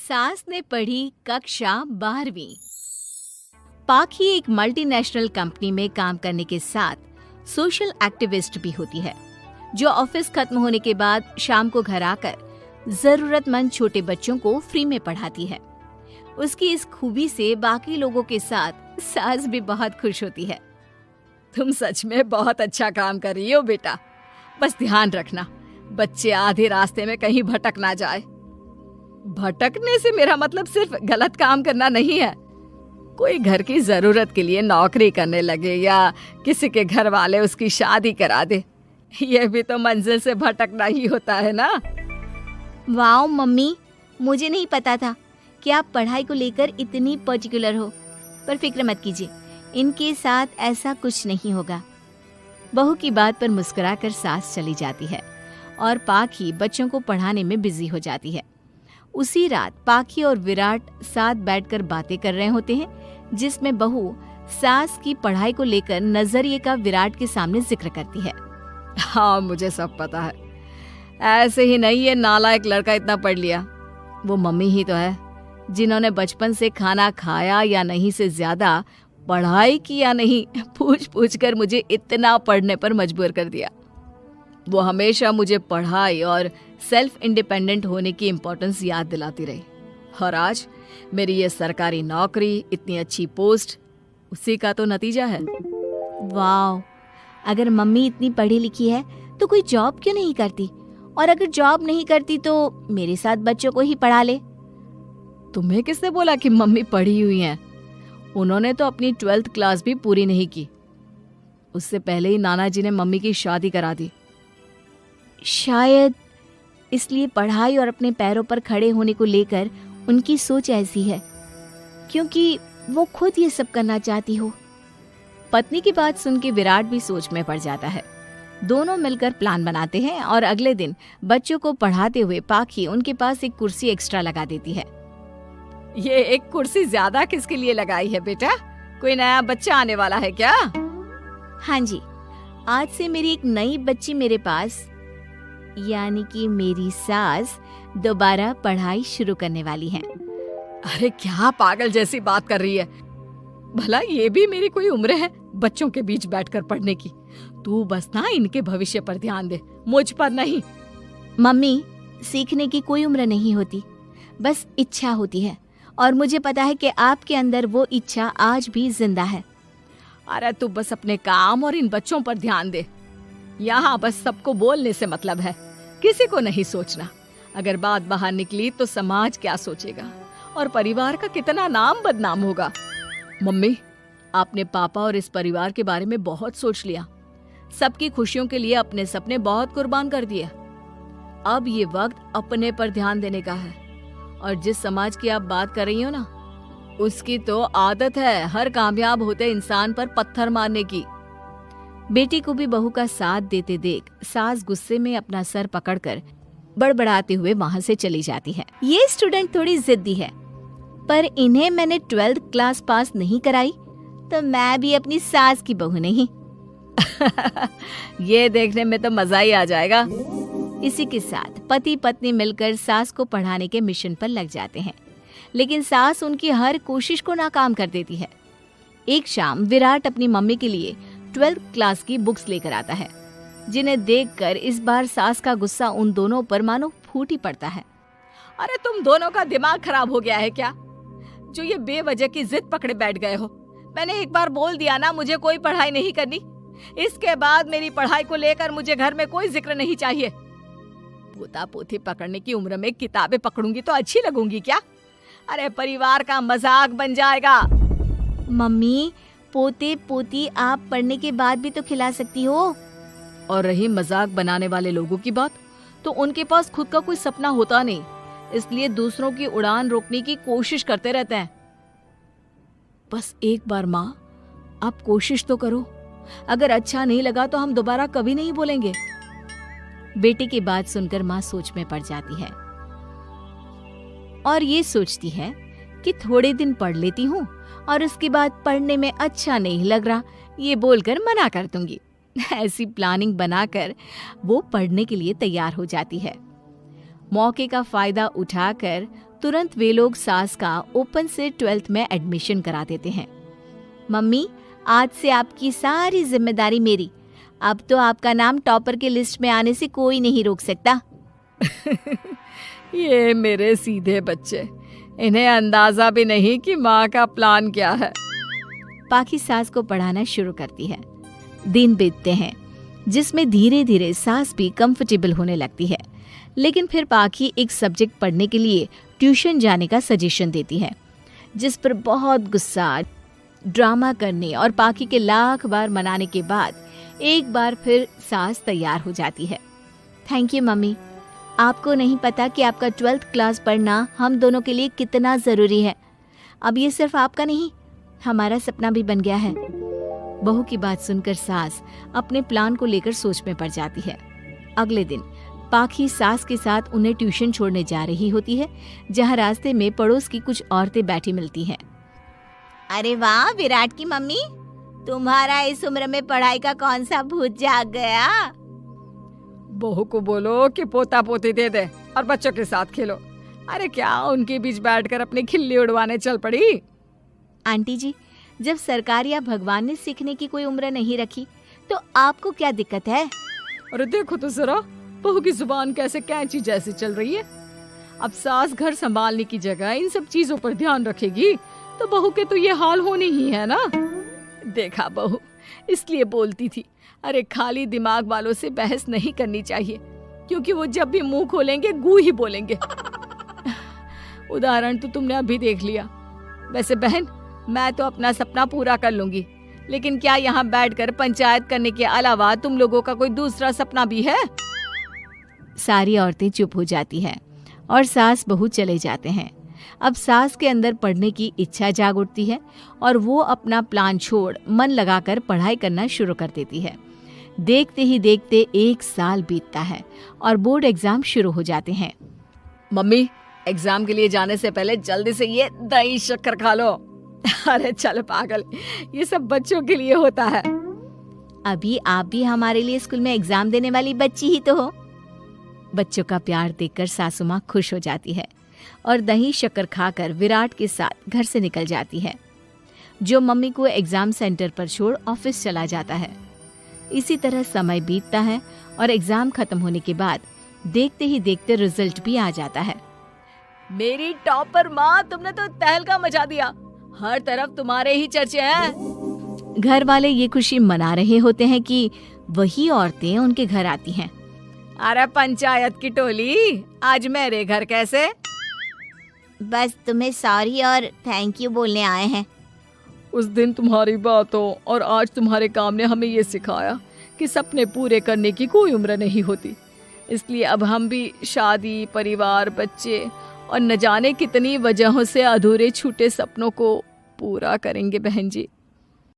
सास ने पढ़ी कक्षा 12वीं। पाखी एक मल्टीनेशनल कंपनी में काम करने के साथ सोशल एक्टिविस्ट भी होती है, जो ऑफिस खत्म होने के बाद शाम को घर आकर जरूरतमंद छोटे बच्चों को फ्री में पढ़ाती है। उसकी इस खूबी से बाकी लोगों के साथ सास भी बहुत खुश होती है। तुम सच में बहुत अच्छा काम कर रही हो बेटा, बस ध्यान रखना बच्चे आधे रास्ते में कहीं भटक ना जाए। भटकने से मेरा मतलब सिर्फ गलत काम करना नहीं है। कोई घर की जरूरत के लिए नौकरी करने लगे या किसी के घर वाले उसकी शादी करा दे, ये भी तो मंजिल से भटकना ही होता है ना। वाओ मम्मी, मुझे नहीं पता था कि आप पढ़ाई को लेकर इतनी पर्टिकुलर हो। पर फिक्र मत कीजिए, इनके साथ ऐसा कुछ नहीं होगा। बहू की बात पर मुस्कुराकर सास चली जाती है और पाखी बच्चों को पढ़ाने में बिजी हो जाती है। उसी रात पाखी और विराट साथ बैठकर बातें कर रहे होते हैं, जिसमें बहू सास की पढ़ाई को लेकर नजरिए का विराट के सामने जिक्र करती है। हाँ, मुझे सब पता है। ऐसे ही नहीं ये नालायक लड़का इतना पढ़ लिया। वो मम्मी ही तो है जिन्होंने बचपन से खाना खाया या नहीं से ज्यादा पढ़ाई की या नहीं पूछ पूछ कर मुझे इतना पढ़ने पर मजबूर कर दिया। वो हमेशा मुझे पढ़ाई और सेल्फ इंडिपेंडेंट होने की इम्पोर्टेंस याद दिलाती रही, और आज मेरी ये सरकारी नौकरी, इतनी अच्छी पोस्ट, उसी का तो नतीजा है। वाह, अगर मम्मी इतनी पढ़ी लिखी है तो कोई जॉब क्यों नहीं करती? और अगर जॉब नहीं करती तो मेरे साथ बच्चों को ही पढ़ा ले। तुम्हें किसने बोला कि मम्मी पढ़ी हुई हैं? उन्होंने तो अपनी 12th क्लास भी पूरी नहीं की। उससे पहले ही नाना जी ने मम्मी की शादी करा दी। शायद इसलिए पढ़ाई और अपने पैरों पर खड़े होने को लेकर उनकी सोच ऐसी है, क्योंकि वो खुद ये सब करना चाहती हो। पत्नी की बात सुन के विराट भी सोच में पड़ जाता है। दोनों मिलकर प्लान बनाते हैं और अगले दिन बच्चों को पढ़ाते हुए पाखी उनके पास एक कुर्सी एक्स्ट्रा लगा देती है। ये एक कुर्सी ज्यादा किसके लिए लगाई है बेटा? कोई नया बच्चा आने वाला है क्या? हाँ जी, आज से मेरी एक नई बच्ची मेरे पास, यानी कि मेरी सास, दोबारा पढ़ाई शुरू करने वाली है। अरे क्या पागल जैसी बात कर रही है? भला ये भी मेरी कोई उम्र है बच्चों के बीच बैठकर पढ़ने की? तू बस ना इनके भविष्य पर ध्यान दे, मुझ पर नहीं। मम्मी, सीखने की कोई उम्र नहीं होती, बस इच्छा होती है, और मुझे पता है कि आपके अंदर वो इच्छा आज भी जिंदा है। अरे तू बस अपने काम और इन बच्चों पर ध्यान दे। यहाँ बस सबको बोलने से मतलब है, किसी को नहीं सोचना। अगर बात बाहर निकली तो समाज क्या सोचेगा और परिवार का कितना नाम बदनाम होगा। मम्मी, आपने पापा और इस परिवार के बारे में बहुत सोच लिया। सबकी खुशियों के लिए अपने सपने बहुत कुर्बान कर दिए। अब ये वक्त अपने पर ध्यान देने का है। और जिस समाज की आप बात कर रही हो ना, उसकी तो आदत है हर कामयाब होते इंसान पर पत्थर मारने की। बेटी को भी बहू का साथ देते देख सास गुस्से में अपना सर पकड़कर बड़बड़ाते हुए वहां से चली जाती है। ये स्टूडेंट थोड़ी जिद्दी है, पर इन्हें मैंने 12th क्लास पास नहीं कराई तो मैं भी अपनी सास की बहू नहीं। ये देखने में तो मजा ही आ जाएगा। इसी के साथ पति पत्नी मिलकर सास को पढ़ाने के मिशन पर लग जाते हैं, लेकिन सास उनकी हर कोशिश को नाकाम कर देती है। एक शाम विराट अपनी मम्मी के लिए 12th क्लास की बुक्स लेकर आता है, जिन्हें देखकर इस बार सास का गुस्सा उन दोनों पर मानो फूट ही पड़ता है। अरे तुम दोनों का दिमाग खराब हो गया है क्या, जो ये बेवजह की जिद पकड़े बैठ गए हो? मैंने एक बार बोल दिया ना, मुझे कोई पढ़ाई नहीं करनी। इसके बाद मेरी पढ़ाई को लेकर मुझे घर में कोई जिक्र नहीं चाहिए। पोता पोती पकड़ने की उम्र में किताबें पकड़ूंगी तो अच्छी लगूंगी क्या? अरे परिवार का मजाक बन जाएगा। मम्मी, पोते पोती आप पढ़ने के बाद भी तो खिला सकती हो। और रही मजाक बनाने वाले लोगों की बात, तो उनके पास खुद का कोई सपना होता नहीं, इसलिए दूसरों की उड़ान रोकने की कोशिश करते रहते हैं। बस एक बार माँ, आप कोशिश तो करो। अगर अच्छा नहीं लगा तो हम दोबारा कभी नहीं बोलेंगे। बेटी की बात सुनकर माँ सोच में पड़ जाती है और ये सोचती है कि थोड़े दिन पढ़ लेती हूँ और उसके बाद पढ़ने में अच्छा नहीं लग रहा ये बोलकर मना कर दूंगी। ऐसी प्लानिंग बनाकर वो पढ़ने के लिए तैयार हो जाती है। मौके का फायदा उठाकर तुरंत वे लोग सास का ओपन से 12th में एडमिशन करा देते हैं। मम्मी, आज से आपकी सारी जिम्मेदारी मेरी। अब तो आपका नाम टॉपर के लिस्ट में आने से कोई नहीं रोक सकता। ये मेरे सीधे बच्चे, इन्हें अंदाजा भी नहीं कि माँ का प्लान क्या है। पाखी सास को पढ़ाना शुरू करती है। दिन बीतते हैं जिसमें धीरे धीरे सास भी कंफर्टेबल होने लगती है, लेकिन फिर पाखी एक सब्जेक्ट पढ़ने के लिए ट्यूशन जाने का सजेशन देती है, जिस पर बहुत गुस्सा, ड्रामा करने और पाखी के लाख बार मनाने के बाद एक बार फिर सास तैयार हो जाती है। थैंक यू मम्मी, आपको नहीं पता कि आपका 12th क्लास पढ़ना हम दोनों के लिए कितना ज़रूरी है। अब ये सिर्फ आपका नहीं, हमारा सपना भी बन गया है। बहू की बात सुनकर सास अपने प्लान को लेकर सोच में पड़ जाती है। अगले दिन पाखी सास के साथ उन्हें ट्यूशन छोड़ने जा रही होती है, जहाँ रास्ते में पड़ोस की कुछ औरतें बैठी मिलती हैं। अरे वाह विराट की मम्मी, तुम्हारा इस उम्र में पढ़ाई का कौन सा भूत जाग गया? बहू को बोलो कि पोता पोती दे दे और बच्चों के साथ खेलो। अरे क्या उनके बीच बैठकर अपनी खिल्ली उड़वाने चल पड़ी? आंटी जी, जब सरकार या भगवान ने सीखने की कोई उम्र नहीं रखी तो आपको क्या दिक्कत है? अरे देखो तो जरा, बहू की जुबान कैसे कैंची जैसी चल रही है। अब सास घर संभालने की जगह इन सब चीजों पर ध्यान रखेगी तो बहू के तो ये हाल होनी ही है ना। देखा बहू, इसलिए बोलती थी, अरे खाली दिमाग वालों से बहस नहीं करनी चाहिए, क्योंकि वो जब भी मुंह खोलेंगे गू ही बोलेंगे। उदाहरण तो तुमने अभी देख लिया। वैसे बहन, मैं तो अपना सपना पूरा कर लूंगी, लेकिन क्या यहाँ बैठकर पंचायत करने के अलावा तुम लोगों का कोई दूसरा सपना भी है? सारी औरतें चुप हो जाती हैं और सास बहू चले जाते हैं। अब सास के अंदर पढ़ने की इच्छा जाग उठती है और वो अपना प्लान छोड़ मन लगाकर पढ़ाई करना शुरू कर देती है। देखते ही देखते 1 साल बीतता है और बोर्ड एग्जाम शुरू हो जाते हैं। मम्मी, एग्जाम के लिए जाने से पहले जल्दी से ये दही शक्कर खा लो। अरे चल पागल, ये सब बच्चों के लिए होता है। अभी आप भी हमारे लिए स्कूल में एग्जाम देने वाली बच्ची ही तो हो। बच्चों का प्यार देखकर सासू माँ खुश हो जाती है और दही शक्कर खाकर विराट के साथ घर से निकल जाती है, जो मम्मी को एग्जाम सेंटर पर छोड़ ऑफिस चला जाता है। इसी तरह समय बीतता है और एग्जाम खत्म होने के बाद देखते ही देखते रिजल्ट भी आ जाता है। मेरी टॉपर माँ, तुमने तो तहलका मचा दिया। हर तरफ तुम्हारे ही चर्चे हैं। घर वाले ये खुशी मना रहे होते हैं कि वही औरतें उनके घर आती हैं। अरे पंचायत की टोली, आज मेरे घर कैसे? बस तुम्हें सॉरी और थैंक यू बोलने आए हैं। उस दिन तुम्हारी बातों और आज तुम्हारे काम ने हमें ये सिखाया कि सपने पूरे करने की कोई उम्र नहीं होती। इसलिए अब हम भी शादी, परिवार, बच्चे और न जाने कितनी वजहों से अधूरे छूटे सपनों को पूरा करेंगे बहन जी।